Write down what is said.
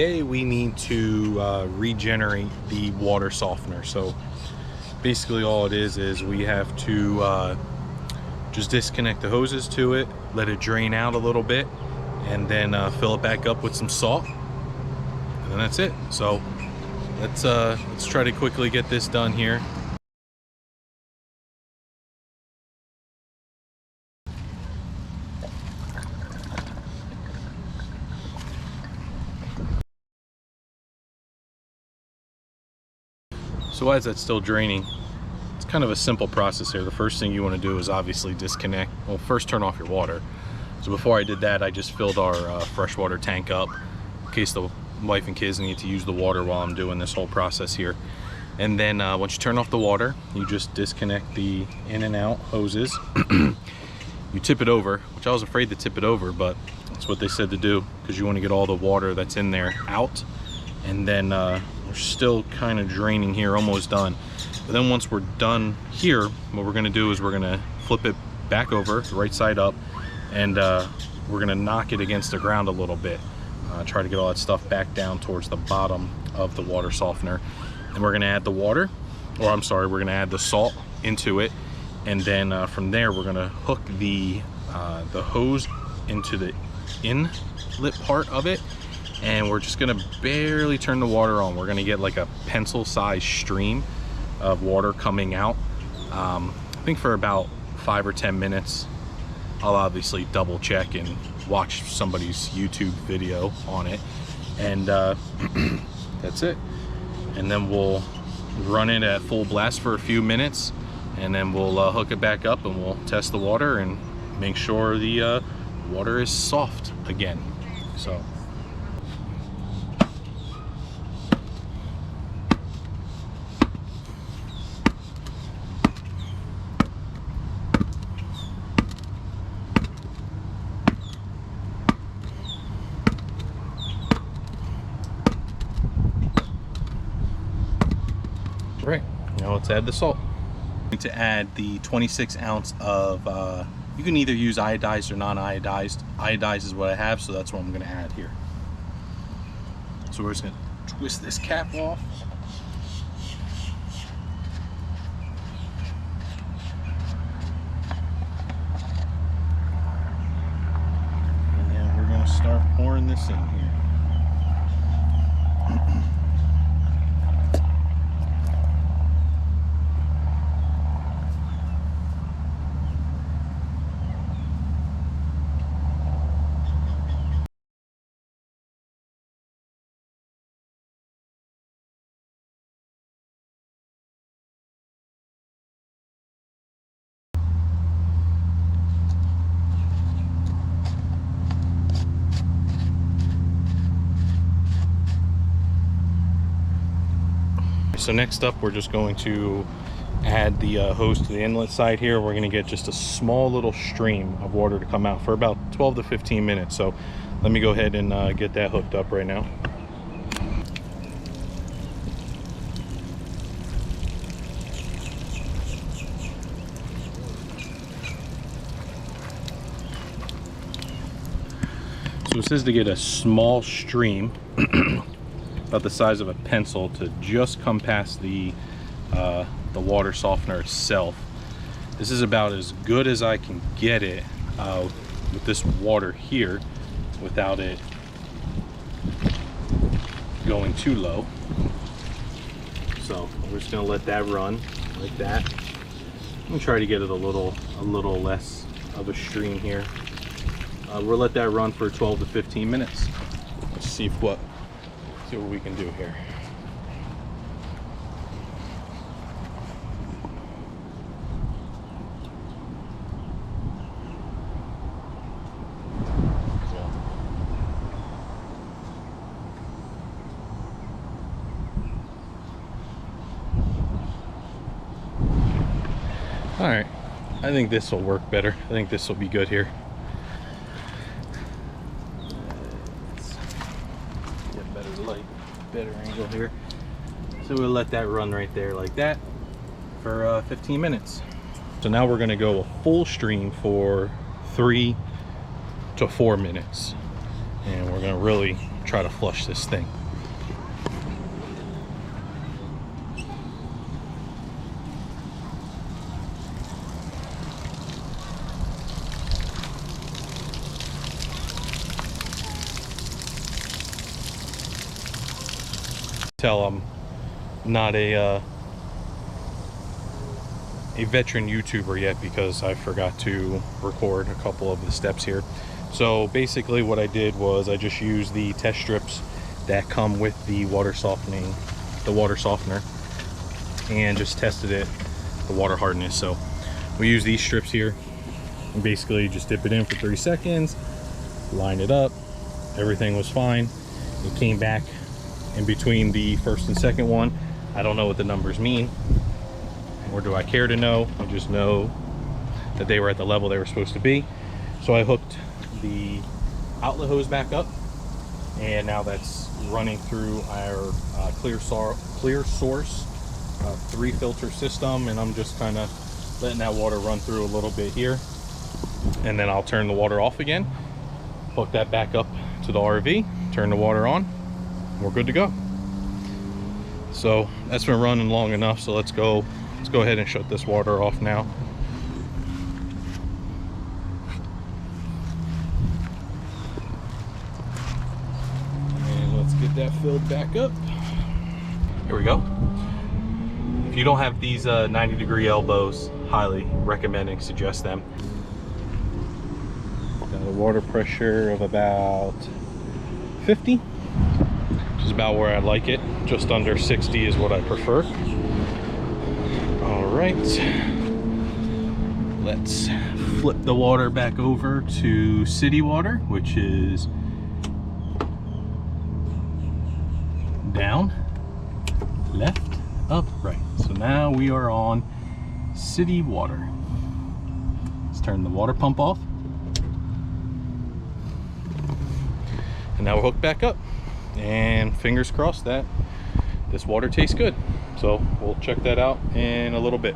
Today we need to regenerate the water softener. So basically all it is we have to just disconnect the hoses to it, let it drain out a little bit, and then fill it back up with some salt, and then that's it. So let's try to quickly get this done here. So why is that still draining? It's kind of a simple process here. The first thing you want to do is obviously disconnect. Well, first turn off your water. So before I did that, I just filled our freshwater tank up in case the wife and kids need to use the water while I'm doing this whole process here. And then once you turn off the water, you just disconnect the in and out hoses. You tip it over, which I was afraid to tip it over, but that's what they said to do because you want to get all the water that's in there out. And then we're still kind of draining here, almost done. But then once we're done here, what we're gonna do is we're gonna flip it back over, the right side up, and we're gonna knock it against the ground a little bit. Try to get all that stuff back down towards the bottom of the water softener. And we're gonna add the water, or I'm sorry, we're gonna add the salt into it. And then from there, we're gonna hook the hose into the inlet part of it. And we're just gonna barely turn the water on. We're gonna get like a pencil-sized stream of water coming out. I think for about 5 or 10 minutes. I'll obviously double check and watch somebody's YouTube video on it. And that's it. And then we'll run it at full blast for a few minutes, and then we'll hook it back up and we'll test the water and make sure the water is soft again. So. Right, now let's add the salt. I'm going to add the 26 ounce of, you can either use iodized or non-iodized. Iodized is what I have, so that's what I'm going to add here. So we're just going to twist this cap off. And then we're going to start pouring this in here. So next up, we're just going to add the hose to the inlet side here. We're going to get just a small little stream of water to come out for about 12 to 15 minutes. So let me go ahead and get that hooked up right now. So it says to get a small stream about the size of a pencil to just come past the water softener itself. This is about as good as I can get it with this water here without it going too low. So we're just gonna let that run like that. I'm gonna try to get it a little less of a stream here. We'll let that run for 12 to 15 minutes. Let's see what we can do here. All right, I think this will work better. I think this will be good here. Get better light, better angle here. So we'll let that run right there like that for 15 minutes. So now we're gonna go a full stream for 3 to 4 minutes. And we're gonna really try to flush this thing. Tell I'm not a veteran YouTuber yet because I forgot to record a couple of the steps here. So basically what I did was I just used the test strips that come with the water softener, and just tested it, the water hardness. So we use these strips here and basically just dip it in for 3 seconds, line it up, everything was fine. It came back in between the first and second one. I don't know what the numbers mean, or do I care to know? I just know that they were at the level they were supposed to be. So I hooked the outlet hose back up, and now that's running through our clear source 3 filter system, and I'm just kind of letting that water run through a little bit here, and then I'll turn the water off again, hook that back up to the RV, turn the water on, we're good to go. So that's been running long enough, so let's go ahead and shut this water off now. And let's get that filled back up. Here we go. If you don't have these 90-degree elbows, highly recommend and suggest them. Got a water pressure of about 50, which is about where I like it. Just under 60 is what I prefer. All right, let's flip the water back over to city water, which is down, left, up, right. So now we are on city water. Let's turn the water pump off. And now we're hooked back up, and fingers crossed that this water tastes good. So we'll check that out in a little bit.